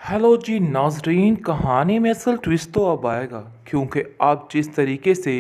Hello जी नाजरीन, कहानी में असल ट्विस्ट तो अब आएगा क्योंकि अब जिस तरीके से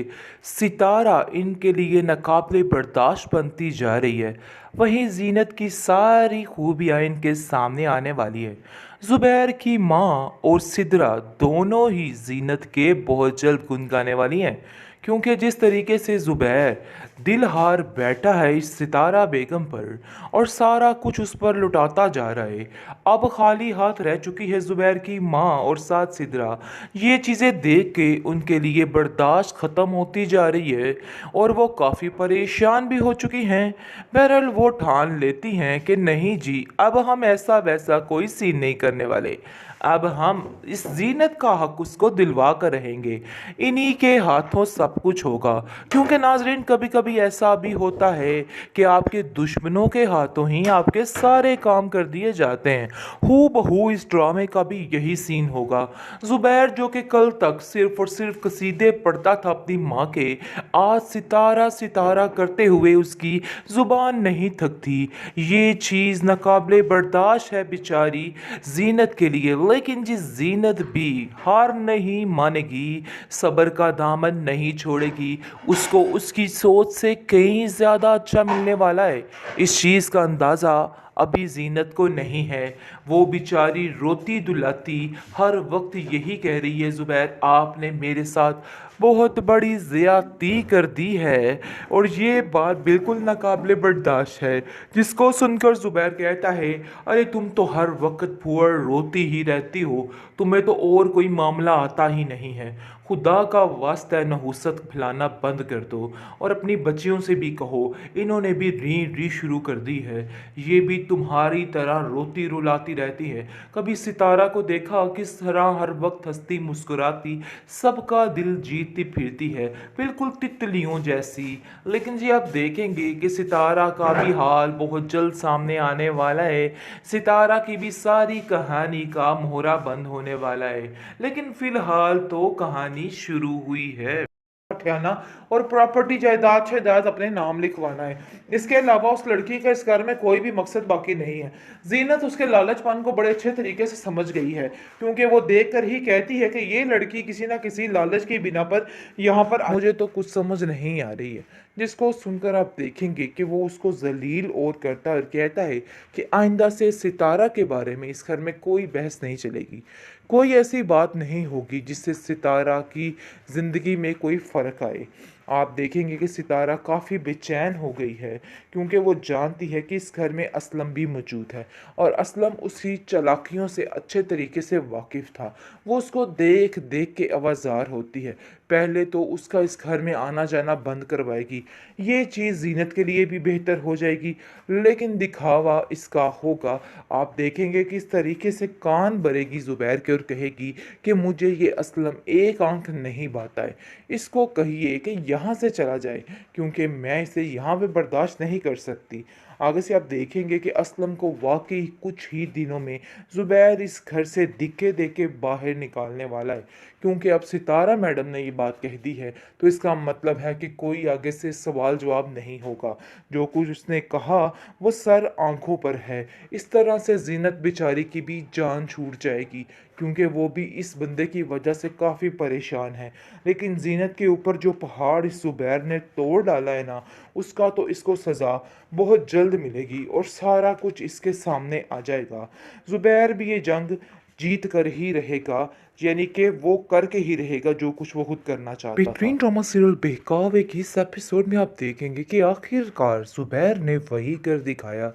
सितारा इनके लिए नाकाबिले बर्दाश्त बनती जा रही है, वहीं जीनत की सारी खूबियाँ इनके सामने आने वाली है। ज़ुबैर की माँ और सिदरा दोनों ही जीनत के बहुत जल्द गुन गाने वाली हैं, क्योंकि जिस तरीके से ज़ुबैर दिल हार बैठा है इस सितारा बेगम पर और सारा कुछ उस पर लुटाता जा रहा है। अब खाली हाथ रह चुकी है ज़ुबैर की माँ और साथ सिदरा। ये चीज़ें देख के उनके लिए बर्दाश्त ख़त्म होती जा रही है और वो काफ़ी परेशान भी हो चुकी हैं। बहरहाल वो ठान लेती हैं कि नहीं जी, अब हम ऐसा वैसा कोई सीन नहीं करने वाले। अब हम इस जीनत का हक उसको दिलवा कर रहेंगे। इन्हीं के हाथों सब कुछ होगा, क्योंकि नाजरीन कभी कभी ऐसा भी होता है कि आपके दुश्मनों के हाथों ही आपके सारे काम कर दिए जाते हैं। हू बहू इस ड्रामे का भी यही सीन होगा। ज़ुबैर जो कि कल तक सिर्फ और सिर्फ कसीदे पढ़ता था अपनी माँ के, आज सितारा सितारा करते हुए उसकी ज़ुबान नहीं थकती। ये चीज़ नाकाबिले बर्दाश्त है बेचारी जीनत के लिए, लेकिन जिस जीनत भी हार नहीं मानेगी, सब्र का दामन नहीं छोड़ेगी, उसको उसकी सोच से कहीं ज़्यादा अच्छा मिलने वाला है। इस चीज़ का अंदाज़ा अभी जीनत को नहीं है। वो बेचारी रोती दुलाती हर वक्त यही कह रही है, ज़ुबैर आपने मेरे साथ बहुत बड़ी ज़्यादती कर दी है और ये बात बिल्कुल नाकाबिले बर्दाश्त है। जिसको सुनकर ज़ुबैर कहता है, अरे तुम तो हर वक्त पुअर रोती ही रहती हो, तुम्हें तो और कोई मामला आता ही नहीं है। खुदा का वास्ता नहुसत फैलाना बंद कर दो और अपनी बच्चियों से भी कहो, इन्होंने भी री री शुरू कर दी है। ये भी तुम्हारी तरह रोती रुलाती रहती है। कभी सितारा को देखा किस तरह हर वक्त हंसती मुस्कुराती सबका दिल जीतती फिरती है, बिल्कुल तितलियों जैसी। लेकिन जी आप देखेंगे कि सितारा का भी हाल बहुत जल्द सामने आने वाला है। सितारा की भी सारी कहानी का मोहरा बंद होने वाला है, लेकिन फिलहाल तो कहानी शुरू हुई है। हथियाना और प्रॉपर्टी जायदाद शायदाद अपने नाम लिखवाना है। इसके अलावा उस लड़की का इस घर में कोई भी मकसद बाकी नहीं है। जीनत उसके लालचपन को बड़े अच्छे तरीके से समझ गई है, क्योंकि वो देख कर ही कहती है कि ये लड़की किसी ना किसी लालच की बिना पर यहाँ पर मुझे तो कुछ समझ नहीं आ रही है। जिसको सुनकर आप देखेंगे कि वो उसको जलील और करता और कहता है कि आइंदा से सितारा के बारे में इस घर में कोई बहस नहीं चलेगी। कोई ऐसी बात नहीं होगी जिससे सितारा की ज़िंदगी में कोई फ़र्क आए। आप देखेंगे कि सितारा काफ़ी बेचैन हो गई है, क्योंकि वो जानती है कि इस घर में असलम भी मौजूद है और असलम उसकी चालाकियों से अच्छे तरीके से वाकिफ़ था। वो उसको देख देख के आवाज़ार होती है। पहले तो उसका इस घर में आना जाना बंद करवाएगी। ये चीज़ जीनत के लिए भी बेहतर हो जाएगी, लेकिन दिखावा इसका होगा। आप देखेंगे कि इस तरीके से कान भरेगी ज़ुबैर के और कहेगी कि मुझे ये असलम एक आंख नहीं भाता है, इसको कहिए कि यहाँ से चला जाए, क्योंकि मैं इसे यहाँ पे बर्दाश्त नहीं कर सकती। आगे से आप देखेंगे कि असलम को वाकई कुछ ही दिनों में ज़ुबैर इस घर से दिखे देके बाहर निकालने वाला है, क्योंकि अब सितारा मैडम ने ये बात कह दी है, तो इसका मतलब है कि कोई आगे से सवाल जवाब नहीं होगा। जो कुछ उसने कहा वो सर आंखों पर है। इस तरह से जीनत बेचारी की भी जान छूट जाएगी, क्योंकि वो भी इस बंदे की वजह से काफ़ी परेशान है। लेकिन जीनत के ऊपर जो पहाड़ इस ज़ुबैर ने तोड़ डाला है ना, उसका तो इसको सज़ा बहुत जल्द मिलेगी और सारा कुछ इसके सामने आ जाएगा। ज़ुबैर भी ये जंग जीत कर ही रहेगा, यानी कि वो करके ही रहेगा जो कुछ वो खुद करना चाहता था। बेहतरीन ड्रामा सीरियल बहकावे की इस एपिसोड में आप देखेंगे कि आखिरकार ज़ुबैर ने वही कर दिखाया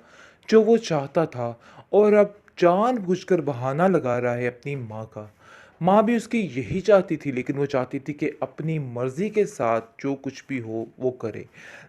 जो वो चाहता था, और अब जानबूझकर बहाना लगा रहा है अपनी माँ का। माँ भी उसकी यही चाहती थी, लेकिन वो चाहती थी कि अपनी मर्ज़ी के साथ जो कुछ भी हो वो करे।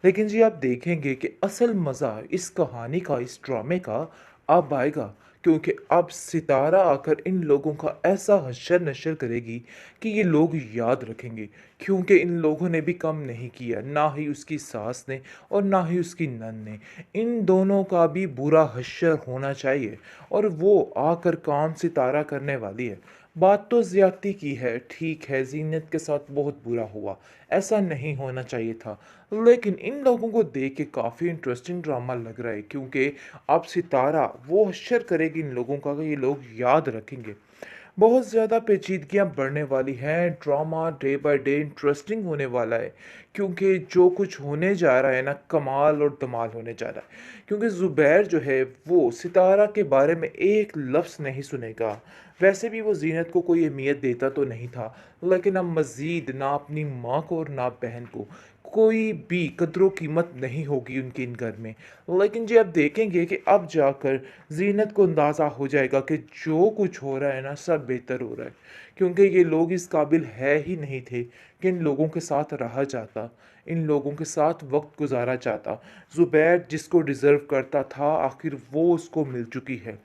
लेकिन जी आप देखेंगे कि असल मज़ा इस कहानी का, इस ड्रामे का अब आएगा, क्योंकि अब सितारा आकर इन लोगों का ऐसा हशर नशर करेगी कि ये लोग याद रखेंगे, क्योंकि इन लोगों ने भी कम नहीं किया, ना ही उसकी सास ने और ना ही उसकी नन ने। इन दोनों का भी बुरा हशर होना चाहिए और वो आकर काम सितारा करने वाली है। बात तो ज़्यादती की है, ठीक है, ज़ीनत के साथ बहुत बुरा हुआ, ऐसा नहीं होना चाहिए था। लेकिन इन लोगों को देख के काफ़ी इंटरेस्टिंग ड्रामा लग रहा है क्योंकि अब सितारा वो हश्र करेगी इन लोगों का कि ये लोग याद रखेंगे। बहुत ज़्यादा पेचीदगियाँ बढ़ने वाली हैं, drama day by day interesting होने वाला है क्योंकि जो कुछ होने जा रहा है ना कमाल और धमाल होने जा रहा है क्योंकि ज़ुबैर जो है वो सितारा के बारे में एक लफ्ज़ नहीं सुनेगा। वैसे भी वो ज़ीनत को कोई अहमियत देता तो नहीं था, लेकिन अब मज़ीद ना अपनी माँ को और ना बहन को कोई भी कद्र कीमत नहीं होगी उनके इन घर में। लेकिन जी अब देखेंगे कि अब जाकर ज़ीनत को अंदाज़ा हो जाएगा कि जो कुछ हो रहा है ना सब बेहतर हो रहा है क्योंकि ये लोग इस काबिल है ही नहीं थे कि इन लोगों के साथ रहा जाता, इन लोगों के साथ वक्त गुजारा जाता। ज़ुबैर जिसको डिज़र्व करता था आखिर वो उसको मिल चुकी है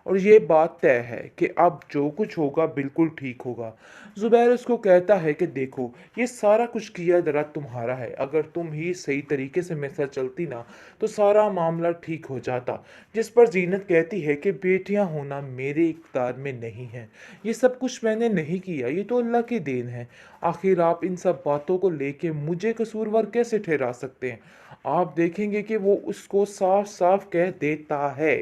और ये बात तय है कि अब जो कुछ होगा बिल्कुल ठीक होगा। ज़ुबैर उसको कहता है कि देखो ये सारा कुछ किया दरा तुम्हारा है, अगर तुम ही सही तरीके से मेरे साथ चलती ना तो सारा मामला ठीक हो जाता। जिस पर ज़ीनत कहती है कि बेटियां होना मेरे इख्तियार में नहीं है, ये सब कुछ मैंने नहीं किया, ये तो अल्लाह की देन है। आखिर आप इन सब बातों को लेके मुझे कसूरवार कैसे ठहरा सकते हैं? आप देखेंगे कि वो उसको साफ साफ कह देता है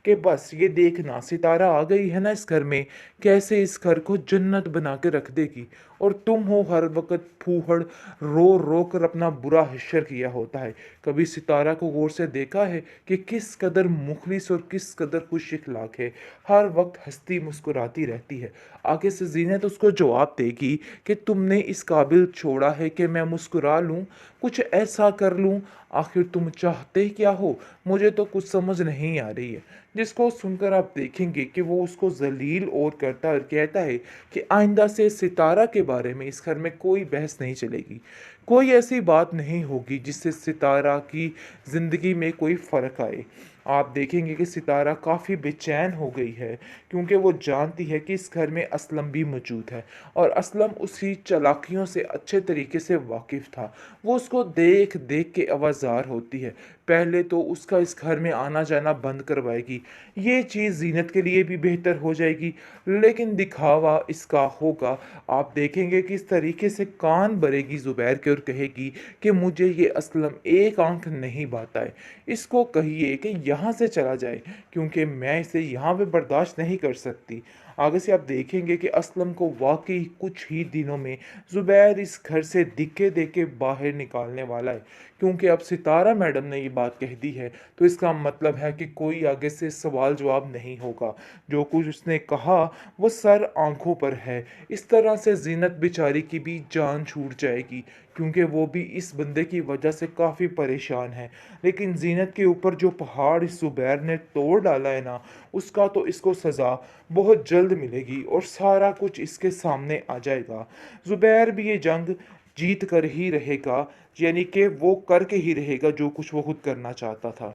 कि बस ये देखना सितारा आ गई है ना इस घर में, कैसे इस घर को जन्नत बना के रख देगी और तुम हो हर वक्त फूहड़ रो रो कर अपना बुरा हश्र किया होता है। कभी सितारा को गौर से देखा है कि किस कदर मुखलिस और किस कदर खुश इखलाक है, हर वक्त हंसती मुस्कुराती रहती है। आगे से जीनत उसको जवाब देगी कि तुमने इस काबिल छोड़ा है कि मैं मुस्कुरा लूँ, कुछ ऐसा कर लूँ, आखिर तुम चाहते क्या हो, मुझे तो कुछ समझ नहीं आ रही है। जिसको सुनकर आप देखेंगे कि वो उसको जलील और करता है और कहता है कि आइंदा से सितारा के बारे में इस घर में कोई बहस नहीं चलेगी, कोई ऐसी बात नहीं होगी जिससे सितारा की ज़िंदगी में कोई फ़र्क आए। आप देखेंगे कि सितारा काफ़ी बेचैन हो गई है क्योंकि वो जानती है कि इस घर में असलम भी मौजूद है और असलम उसी चालाकियों से अच्छे तरीके से वाकिफ़ था। वो उसको देख देख के आवाज़ार होती है, पहले तो उसका इस घर में आना जाना बंद करवाएगी, ये चीज़ ज़ीनत के लिए भी बेहतर हो जाएगी, लेकिन दिखावा इसका होगा। आप देखेंगे कि इस तरीके से कान भरेगी ज़ुबैर के और कहेगी कि मुझे ये असलम एक आंख नहीं भाता है, इसको कहिए कि यहाँ से चला जाए क्योंकि मैं इसे यहाँ पे बर्दाश्त नहीं कर सकती। आगे से आप देखेंगे कि असलम को वाकई कुछ ही दिनों में ज़ुबैर इस घर से दिखे देके बाहर निकालने वाला है क्योंकि अब सितारा मैडम ने ये बात कह दी है तो इसका मतलब है कि कोई आगे से सवाल जवाब नहीं होगा। जो कुछ उसने कहा वो सर आंखों पर है। इस तरह से जीनत बेचारी की भी जान छूट जाएगी क्योंकि वो भी इस बंदे की वजह से काफ़ी परेशान है। लेकिन जीनत के ऊपर जो पहाड़ इस ज़ुबैर ने तोड़ डाला है ना, उसका तो इसको सज़ा बहुत जल्द मिलेगी और सारा कुछ इसके सामने आ जाएगा। ज़ुबैर भी ये जंग जीत कर ही रहेगा, यानी कि वो करके ही रहेगा जो कुछ वो खुद करना चाहता था।